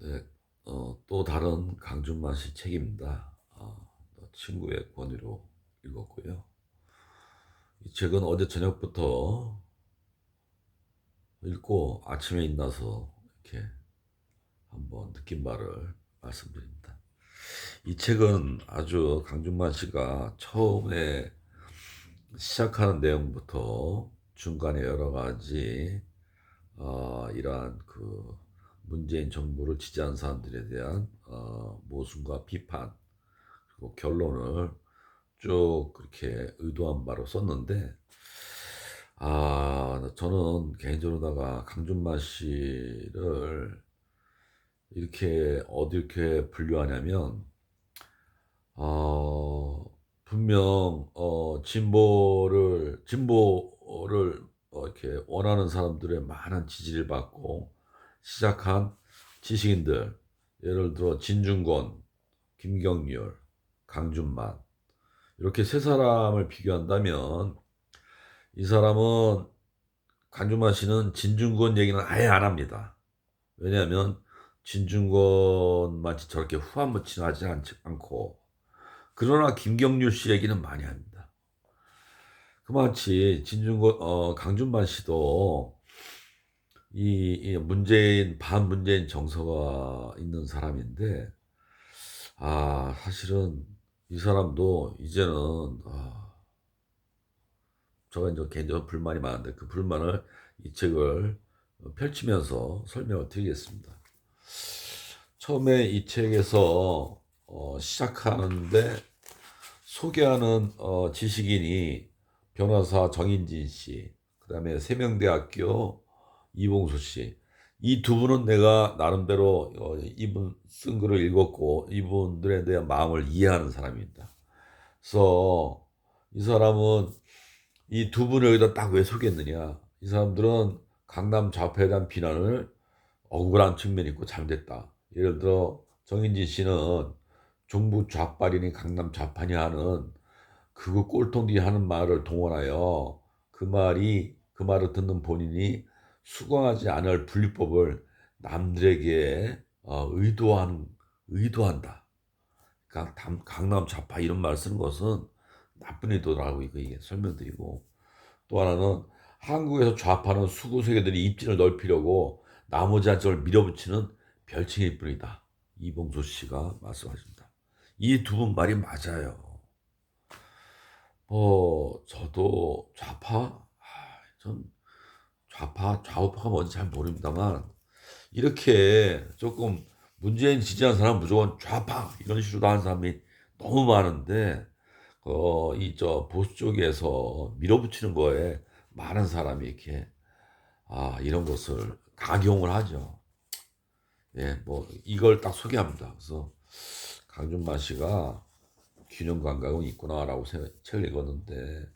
네, 또 다른 강준만 씨 책입니다. 친구의 권유로 읽었고요. 이 책은 어제 저녁부터 읽고 아침에 일어나서 이렇게 한번 느낀 바를 말씀드립니다. 이 책은 아주 강준만 씨가 처음에 시작하는 내용부터 중간에 여러 가지 이러한 그 문재인 정부를 지지하는 사람들에 대한 모순과 비판 그리고 결론을 쭉 그렇게 의도한 바로 썼는데, 저는 개인적으로다가 강준만 씨를 이렇게 분류하냐면, 어, 분명, 진보를 이렇게 원하는 사람들의 많은 지지를 받고 시작한 지식인들, 예를 들어 진중권, 김경률, 강준만, 이렇게 세 사람을 비교한다면 이 사람은 강준만 씨는 진중권 얘기는 아예 안 합니다. 왜냐하면 진중권 마치 저렇게 후한무치는 하지 않고, 그러나 김경률 씨 얘기는 많이 합니다. 그마치 강준만 씨도 이 문재인 반문재인 정서가 있는 사람인데, 사실은 이 사람도 이제는 제가 이제 개인적으로 불만이 많은데 그 불만을 이 책을 펼치면서 설명을 드리겠습니다. 처음에 이 책에서 시작하는데 소개하는 지식인이 변호사 정인진 씨, 그다음에 세명대학교 이봉수 씨. 이 두 분은 내가 나름대로 이분 쓴 글을 읽었고 이분들에 대한 마음을 이해하는 사람입니다. 그래서 이 사람은 이 두 분을 여기다 딱 왜 소개했느냐? 이 사람들은 강남 좌파에 대한 비난을 억울한 측면이 있고 잘못됐다. 예를 들어 정인진 씨는 정부 좌빨이니 강남 좌파니 하는 그거 꼴통들이 하는 말을 동원하여 그 말을 듣는 본인이 수긍하지 않을 분리법을 남들에게 의도한다. 그러니까 강남 좌파 이런 말 쓰는 것은 나쁜 의도라고 이게 설명드리고, 또 하나는 한국에서 좌파는 수구 세계들이 입지를 넓히려고 나머지 한쪽을 밀어붙이는 별칭일 뿐이다. 이봉수 씨가 말씀하십니다. 이 두 분 말이 맞아요. 저도 전 좌우파가 뭔지 잘 모릅니다만, 이렇게 조금 문재인 지지하는 사람 무조건 좌파 이런 식으로 하는 사람이 너무 많은데, 이 저 보수 쪽에서 밀어붙이는 거에 많은 사람이 이렇게 이런 것을 강용을 하죠. 예, 뭐 이걸 딱 소개합니다. 그래서 강준만 씨가 균형 감각은 있구나라고 책을 읽었는데,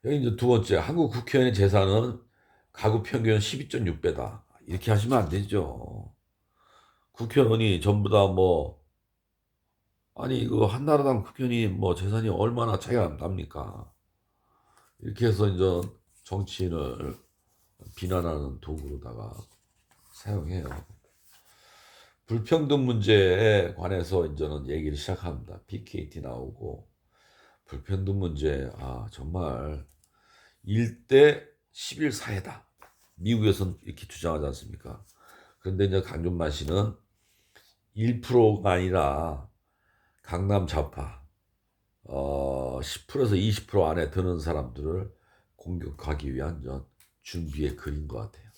여기 이제 두 번째, 한국 국회의원의 재산은 가구 평균 12.6배다. 이렇게 하시면 안 되죠. 국회의원이 전부 다 뭐, 아니, 이거 한나라당 국회의원이 뭐 재산이 얼마나 차이가 납니까? 이렇게 해서 이제 정치인을 비난하는 도구로다가 사용해요. 불평등 문제에 관해서 이제는 얘기를 시작합니다. PKT 나오고, 불평등 문제, 정말 1대 11 사회다. 미국에서는 이렇게 주장하지 않습니까? 그런데 이제 강준만 씨는 1%가 아니라 강남 좌파 10%에서 20% 안에 드는 사람들을 공격하기 위한 준비의 글인 것 같아요.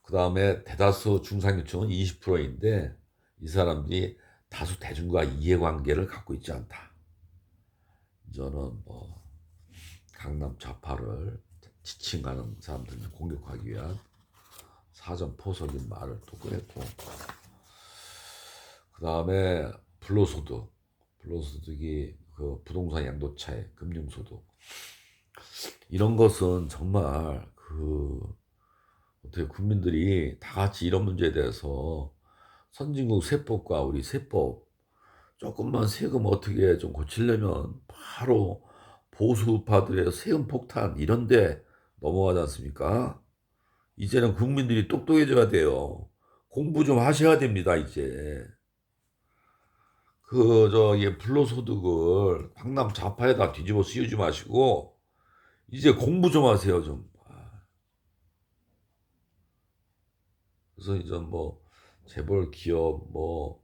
그 다음에 대다수 중상위층은 20%인데 이 사람들이 다수 대중과 이해관계를 갖고 있지 않다. 저는 뭐 강남 좌파를 지칭하는 사람들을 공격하기 위한 사전 포석인 말을 또 꺼냈고, 그 다음에 불로소득이 그 부동산 양도차익, 금융소득, 이런 것은 정말 어떻게 국민들이 다 같이 이런 문제에 대해서 선진국 세법과 우리 세법 조금만 세금 어떻게 좀 고치려면 바로 보수파들의 세금 폭탄 이런데 넘어가지 않습니까? 이제는 국민들이 똑똑해져야 돼요. 공부 좀 하셔야 됩니다, 이제. 저기 불로소득을 강남 좌파에다 뒤집어 씌우지 마시고 이제 공부 좀 하세요, 좀. 그래서 이제 뭐 재벌 기업 뭐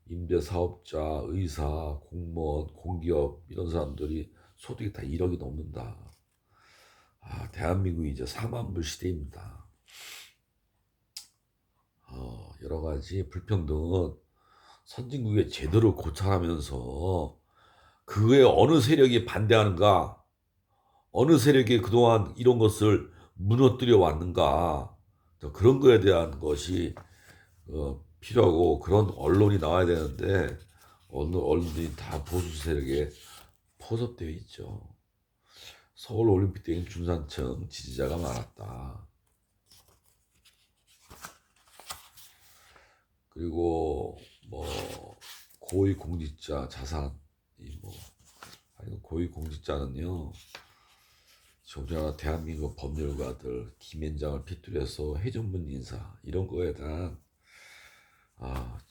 임대사업자, 의사, 공무원, 공기업 이런 사람들이 소득이 다 1억이 넘는다. 대한민국이 이제 사만불 시대입니다. 여러 가지 불평등은 선진국의 제도를 고찰하면서 그에 어느 세력이 반대하는가, 어느 세력이 그동안 이런 것을 무너뜨려 왔는가, 그런 거에 대한 것이 필요하고 그런 언론이 나와야 되는데 어느 언론이 다 보수 세력에 포섭되어 있죠. 서울 올림픽 때는 중산층 지지자가 많았다. 그리고 뭐 고위공직자 자산 이뭐 고위공직자는요 정작 대한민국 법률가들 김앤장을 빗들여서 해전문 인사 이런 거에 대한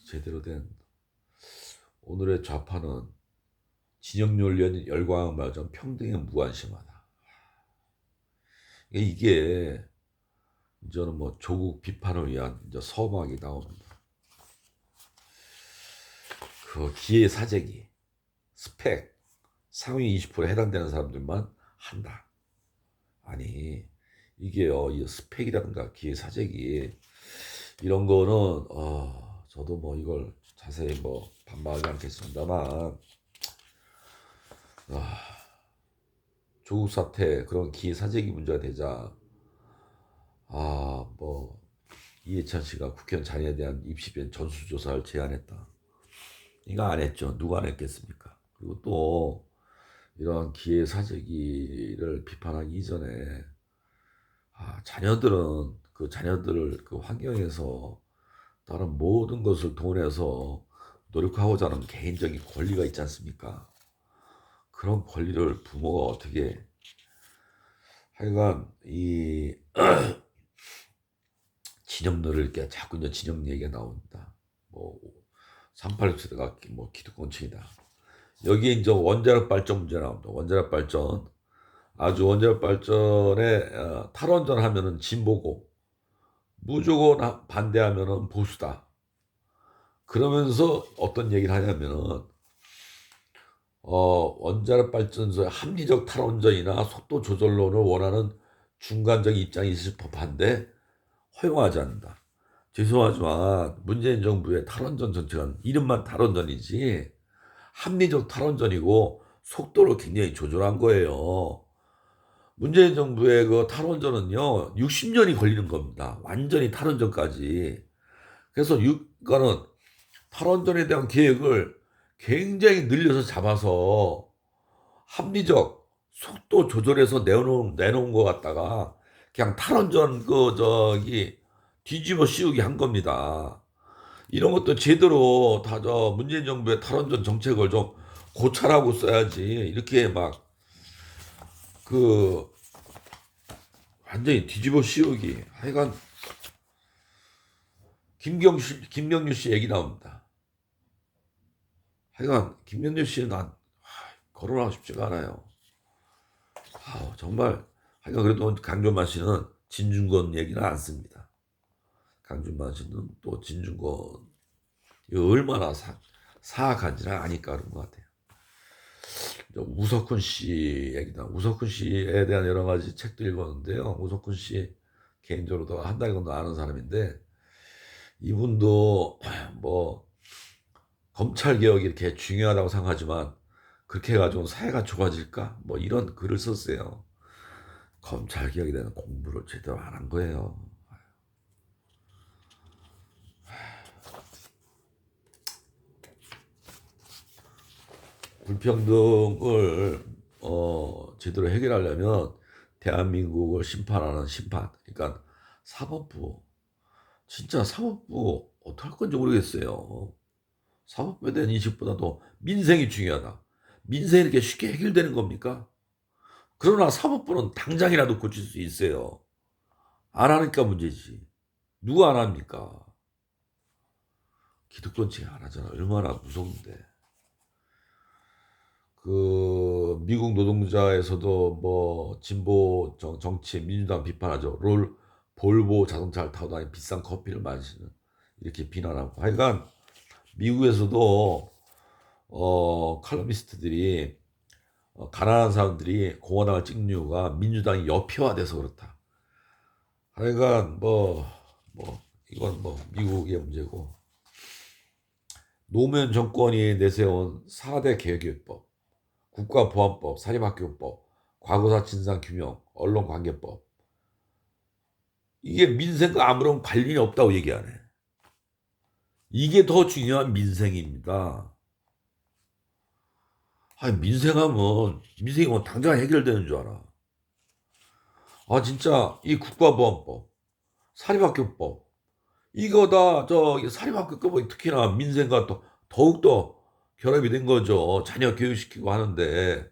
제대로 된 오늘의 좌파는 진영 논리는 열광마저 평등에 무관심하다. 이게 이제는 뭐 조국 비판을 위한 이제 서막이 나옵니다. 그 기회사재기, 스펙, 상위 20%에 해당되는 사람들만 한다. 아니 이게요, 이 스펙이라든가 기회사재기 이런 거는 저도 뭐 이걸 자세히 뭐 반박하지 않겠습니다만 조국 사태 그런 기회사재기 문제가 되자 뭐 이해찬 씨가 국회의원 자리에 대한 입시변 전수조사를 제안했다. 이거 안 했죠. 누가 안 했겠습니까? 그리고 또 이런 기회사재기를 비판하기 이전에 자녀들은 그 자녀들을 그 환경에서 다른 모든 것을 돈해서 노력하고자 하는 개인적인 권리가 있지 않습니까? 그런 권리를 부모가 어떻게 하여간 이 진영들을 이렇게 자꾸 이제 진영 얘기가 나온다. 뭐 38세대가 뭐 기득권층이다. 여기에 이제 원자력 발전 문제 나옵니다. 원자력 발전 아주 원자력 발전에 탈원전 하면은 진보고 무조건 반대하면은 보수다. 그러면서 어떤 얘기를 하냐면은 원자력 발전소의 합리적 탈원전이나 속도 조절론을 원하는 중간적 입장이 있을 법한데 허용하지 않는다. 죄송하지만 문재인 정부의 탈원전 정책은 이름만 탈원전이지 합리적 탈원전이고 속도를 굉장히 조절한 거예요. 문재인 정부의 그 탈원전은요 60년이 걸리는 겁니다. 완전히 탈원전까지. 그래서 그거는 탈원전에 대한 계획을 굉장히 늘려서 잡아서 합리적 속도 조절해서 내놓은 것 같다가 그냥 탈원전 뒤집어 씌우기 한 겁니다. 이런 것도 제대로 다 문재인 정부의 탈원전 정책을 좀 고찰하고 써야지 이렇게 막 그 완전히 뒤집어 씌우기. 하여간 김경유 씨 얘기 나옵니다. 하여간 김경유 씨는 난 거론하고 싶지가 않아요. 정말 하여간 그래도 강준만 씨는 진중권 얘기는 안 씁니다. 강준만 씨는 또 진중권 얼마나 사악한지를 아니까 그런 것 같아요. 우석훈 씨 얘기다. 우석훈 씨에 대한 여러 가지 책도 읽었는데요. 우석훈 씨 개인적으로도 한 달 정도 아는 사람인데 이분도 뭐 검찰 개혁이 이렇게 중요하다고 생각하지만 그렇게 해가지고 사회가 좋아질까? 뭐 이런 글을 썼어요. 검찰 개혁에 대한 공부를 제대로 안 한 거예요. 불평등을 제대로 해결하려면 대한민국을 심판하는 심판, 그러니까 사법부, 진짜 사법부 어떻게 할 건지 모르겠어요. 사법부에 대한 인식보다도 민생이 중요하다. 민생이 이렇게 쉽게 해결되는 겁니까? 그러나 사법부는 당장이라도 고칠 수 있어요. 안 하니까 문제지. 누가 안 합니까? 기득권층이 안 하잖아. 얼마나 무서운데. 그 미국 노동자에서도 뭐 진보 정치 민주당 비판하죠. 볼보 자동차를 타고 다니는 비싼 커피를 마시는 이렇게 비난하고. 하여간 미국에서도 칼럼니스트들이 가난한 사람들이 공화당을 찍는 이유가 민주당이 여표화돼서 그렇다. 하여간 이건 뭐 미국의 문제고. 노무현 정권이 내세운 4대 개혁법, 국가보안법, 사립학교법, 과거사 진상규명, 언론관계법. 이게 민생과 아무런 관련이 없다고 얘기하네. 이게 더 중요한 민생입니다. 아니, 민생이 뭐 당장 해결되는 줄 알아. 아, 진짜, 이 국가보안법, 사립학교법, 이거 다, 사립학교법이 특히나 민생과 또 더욱더 결합이 된 거죠. 자녀 교육시키고 하는데,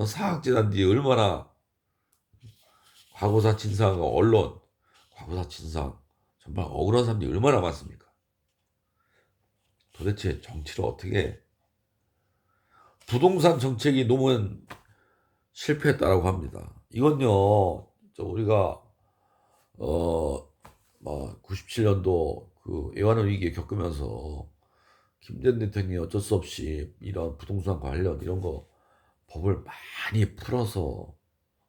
사학재단들이 얼마나 과거사 진상, 언론, 과거사 진상, 정말 억울한 사람들이 얼마나 많습니까? 도대체 정치를 어떻게 해? 부동산 정책이 너무 실패했다라고 합니다. 이건요, 우리가 뭐 97년도 그 애완원 위기 겪으면서 김대중 대통령이 어쩔 수 없이 이런 부동산 관련 이런 거 법을 많이 풀어서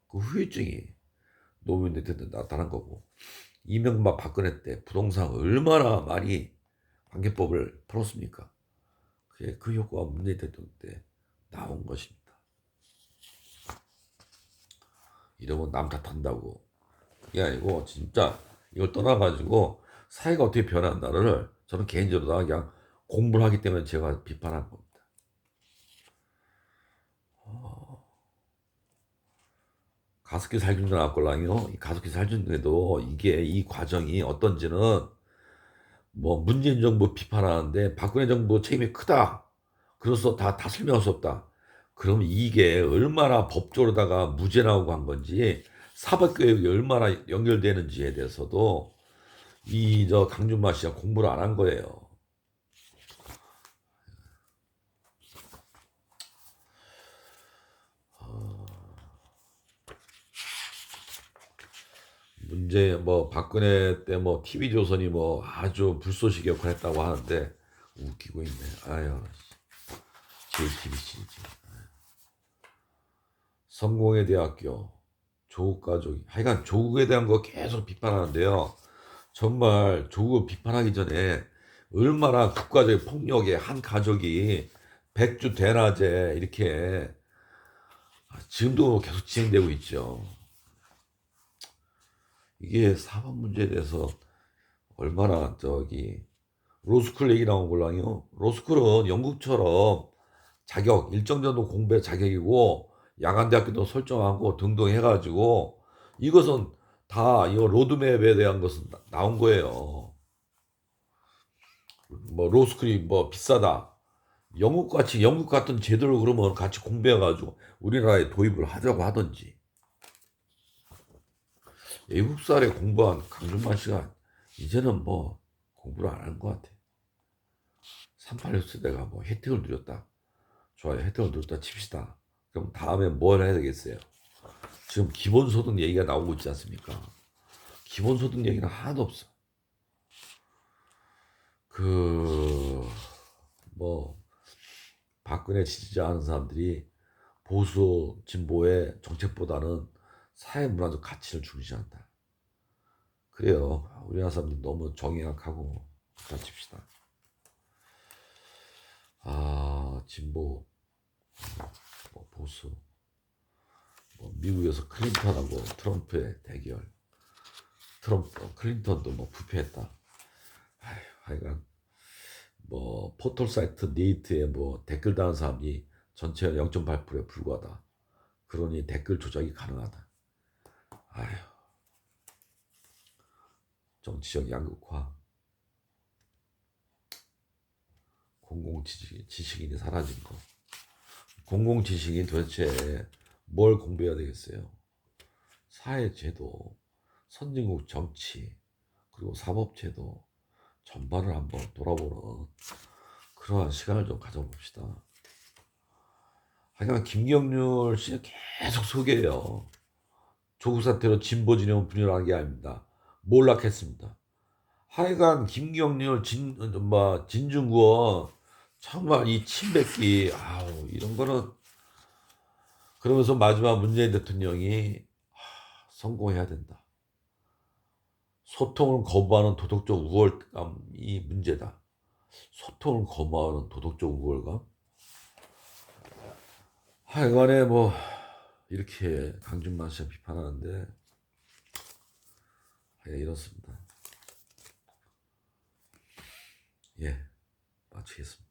그 후유증이 노무현 대통령 나타난 거고, 이명박 박근혜 때 부동산 얼마나 많이 관계법을 풀었습니까? 그 효과가 문재인 대통령 때 나온 것입니다. 이러면 남 탓한다고. 그게 아니고 진짜 이걸 떠나가지고 사회가 어떻게 변한다를 저는 개인적으로 그냥 공부를 하기 때문에 제가 비판한 겁니다. 가습기 살균제 나왔걸랑요. 이 가습기 살균제도 이 과정이 어떤지는 뭐 문재인 정부 비판하는데 박근혜 정부 책임이 크다. 그래서 다 설명할 수 없다. 그럼 이게 얼마나 법조로다가 무죄 나오고 한 건지 사법개혁이 얼마나 연결되는지에 대해서도 강준만 씨가 공부를 안 한 거예요. 박근혜 때 TV조선이 아주 불쏘시개 역할을 했다고 하는데 웃기고 있네. 아유, JTBC지. 성공회 대학교, 조국가족이, 하여간 조국에 대한 거 계속 비판하는데요. 정말 조국을 비판하기 전에 얼마나 국가적인 폭력에 한 가족이 백주 대낮에 이렇게 지금도 계속 진행되고 있죠. 이게 사법 문제에 대해서 얼마나 로스쿨 얘기 나온 걸랑요. 로스쿨은 영국처럼 자격 일정 정도 공부의 자격이고 야간대학교도 설정하고 등등 해가지고 이것은 다 이 로드맵에 대한 것은 나온 거예요. 로스쿨이 비싸다. 영국 같은 제도를 그러면 같이 공부해가지고 우리나라에 도입을 하자고 하든지. 외국살에 공부한 강준만 씨가 이제는 공부를 안 하는 것 같아. 38년 세대가 혜택을 누렸다. 좋아요. 혜택을 누렸다 칩시다. 그럼 다음에 뭘 해야 되겠어요? 지금 기본소득 얘기가 나오고 있지 않습니까? 기본소득 얘기는 하나도 없어. 박근혜 지지자 하는 사람들이 보수 진보의 정책보다는 사회문화적 가치를 중시한다. 그래요. 우리나라 사람들이 너무 정의학하고 다칩시다. 진보, 보수, 미국에서 클린턴하고 트럼프의 대결. 클린턴도 부패했다. 하여간 포털 사이트 네이트에 댓글 다는 사람이 전체 0.8%에 불과하다. 그러니 댓글 조작이 가능하다. 정치적 양극화, 공공지식인이 사라진 거. 공공지식인 도대체 뭘 공부해야 되겠어요? 사회제도, 선진국 정치, 그리고 사법제도, 전반을 한번 돌아보는 그러한 시간을 좀 가져봅시다. 하여간 김경률 씨 계속 소개해요. 조국 사태로 진보 진영 분열하는 게 아닙니다. 몰락했습니다. 하여간 김경률 진중권 정말 이 침뱉기 아우 이런 거는 그러면서 마지막 문재인 대통령이 성공해야 된다. 소통을 거부하는 도덕적 우월감이 문제다. 소통을 거부하는 도덕적 우월감? 하여간에 뭐 이렇게 강준만 씨가 비판하는데 이렇습니다. 예, 마치겠습니다.